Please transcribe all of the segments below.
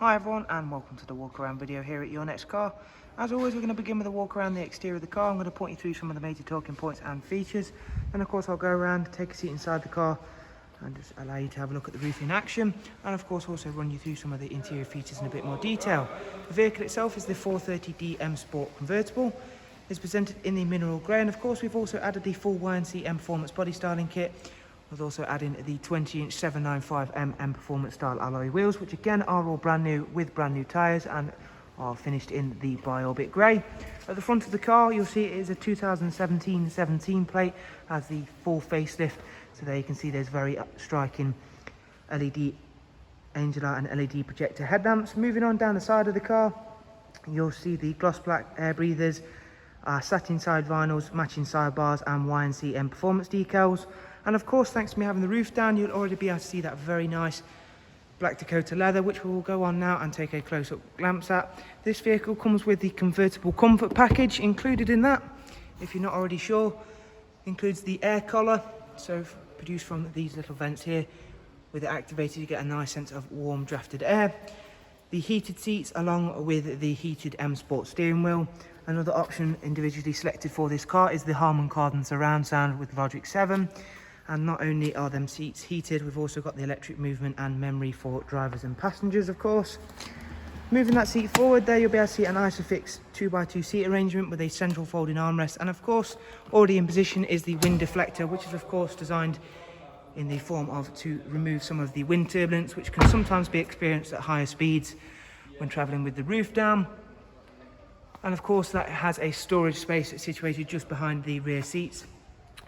Hi everyone and welcome to the walk around video here at Your Next Car. As always, we're going to begin with a walk around the exterior of the car. I'm going to point you through some of the major talking points and features. Then of course I'll go around, take a seat inside the car and just allow you to have a look at the roof in action, and of course also run you through some of the interior features in a bit more detail. The vehicle itself is the 430D M Sport Convertible. It's presented in the mineral grey, and of course we've also added the full YNC Mperformance body styling kit, with also adding the 20-inch 795M Mperformance style alloy wheels, which again are all brand new with brand new tyres and are finished in the Bi-Orbit grey. At the front of the car you'll see it is a 2017 plate, has the full facelift, so there you can see there's very striking LED angel light and LED projector headlamps. Moving on down the side of the car, you'll see the gloss black air breathers, satin side vinyls, matching sidebars and YNC Mperformance decals. And of course, thanks to me having the roof down, you'll already be able to see that very nice black Dakota leather, which we will go on now and take a close-up glance at. This vehicle comes with the convertible comfort package included in that. If you're not already sure, includes the air collar, so produced from these little vents here. With it activated, you get a nice sense of warm drafted air. The heated seats along with the heated M Sport steering wheel. Another option individually selected for this car is the Harman Kardon surround sound with Logic 7. And not only are them seats heated, we've also got the electric movement and memory for drivers and passengers, of course. Moving that seat forward there, you'll be able to see an ISOFIX 2x2 seat arrangement with a central folding armrest. And of course, already in position is the wind deflector, which is of course designed in the form of to remove some of the wind turbulence, which can sometimes be experienced at higher speeds when traveling with the roof down. And of course, that has a storage space situated just behind the rear seats,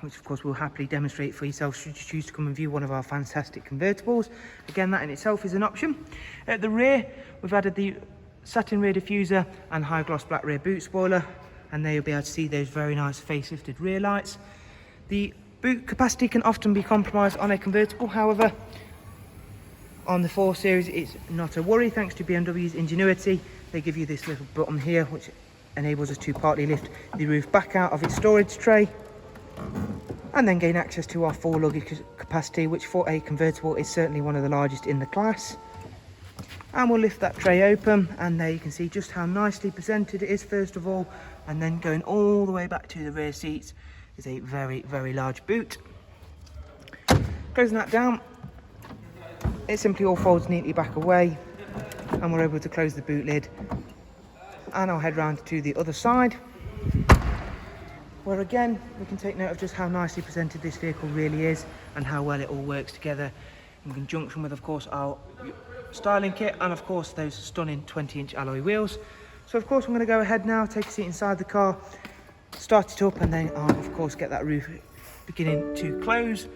which of course we'll happily demonstrate for yourself should you choose to come and view one of our fantastic convertibles. Again, that in itself is an option. At the rear, we've added the satin rear diffuser and high gloss black rear boot spoiler, and there you'll be able to see those very nice facelifted rear lights. The boot capacity can often be compromised on a convertible, however, on the 4 Series it's not a worry thanks to BMW's ingenuity. They give you this little button here which enables us to partly lift the roof back out of its storage tray and then gain access to our full luggage capacity, which for a convertible is certainly one of the largest in the class. And we'll lift that tray open, and there you can see just how nicely presented it is first of all, and then going all the way back to the rear seats is a very large boot. Closing that down, it simply all folds neatly back away and we're able to close the boot lid. And I'll head round to the other side, where again we can take note of just how nicely presented this vehicle really is and how well it all works together in conjunction with of course our styling kit and of course those stunning 20-inch alloy wheels. So of course I'm going to go ahead now, take a seat inside the car, start it up, and then I'll of course get that roof beginning to close.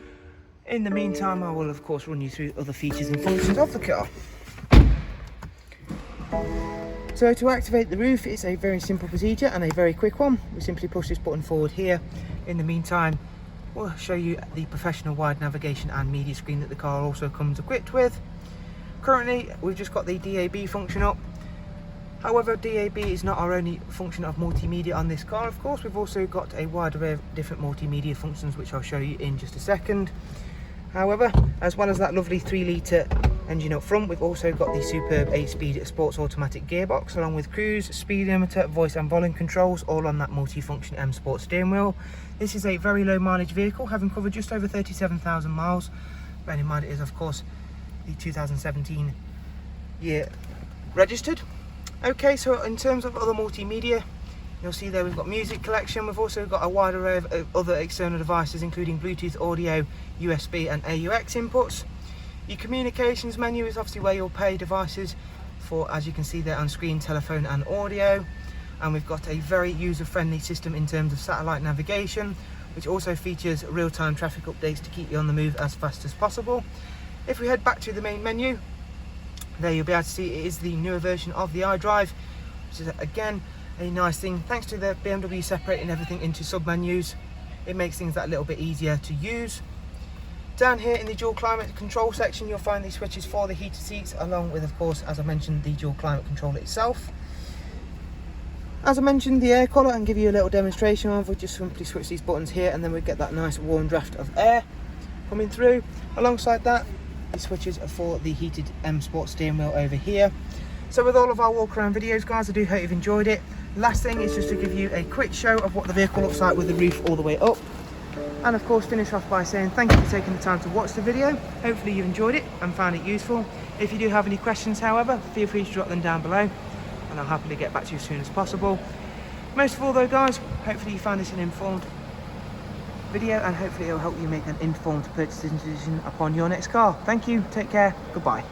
In the meantime, I will of course run you through other features and functions of the car. So to activate the roof, it's a very simple procedure and a very quick one. We simply push this button forward here. In the meantime, we'll show you the professional wide navigation and media screen that the car also comes equipped with. Currently, we've just got the DAB function up. However, DAB is not our only function of multimedia on this car. Of course, we've also got a wide array of different multimedia functions, which I'll show you in just a second. However, as well as that lovely 3-litre engine up front, we've also got the superb 8-speed sports automatic gearbox, along with cruise, speed limiter, voice and volume controls, all on that multi-function M Sport steering wheel. This is a very low mileage vehicle, having covered just over 37,000 miles. Bearing in mind it is of course the 2017 year registered. Okay, so in terms of other multimedia, you'll see there we've got music collection. We've also got a wide array of other external devices, including Bluetooth, audio, USB and AUX inputs. Your communications menu is obviously where you'll pay devices for, as you can see there on screen, telephone and audio. And we've got a very user-friendly system in terms of satellite navigation, which also features real-time traffic updates to keep you on the move as fast as possible. If we head back to the main menu, there you'll be able to see it is the newer version of the iDrive, which is again a nice thing. Thanks to the BMW separating everything into sub-menus, it makes things that little bit easier to use. Down here in the dual climate control section, you'll find the switches for the heated seats, along with, of course, as I mentioned, the dual climate control itself. As I mentioned, the air collar, and give you a little demonstration of, we just simply switch these buttons here and then we get that nice warm draft of air coming through. Alongside that, The switches are for the heated M Sport steering wheel over here. So with all of our walk around videos, guys, I do hope you've enjoyed it. Last thing is just to give you a quick show of what the vehicle looks like with the roof all the way up. And of course finish off by saying thank you for taking the time to watch the video. Hopefully you've enjoyed it and found it useful. If you do have any questions, however, feel free to drop them down below and I'll happily get back to you as soon as possible. Most of all though, guys, hopefully you found this an informed video and hopefully it will help you make an informed purchasing decision upon your next car. Thank you, take care, goodbye.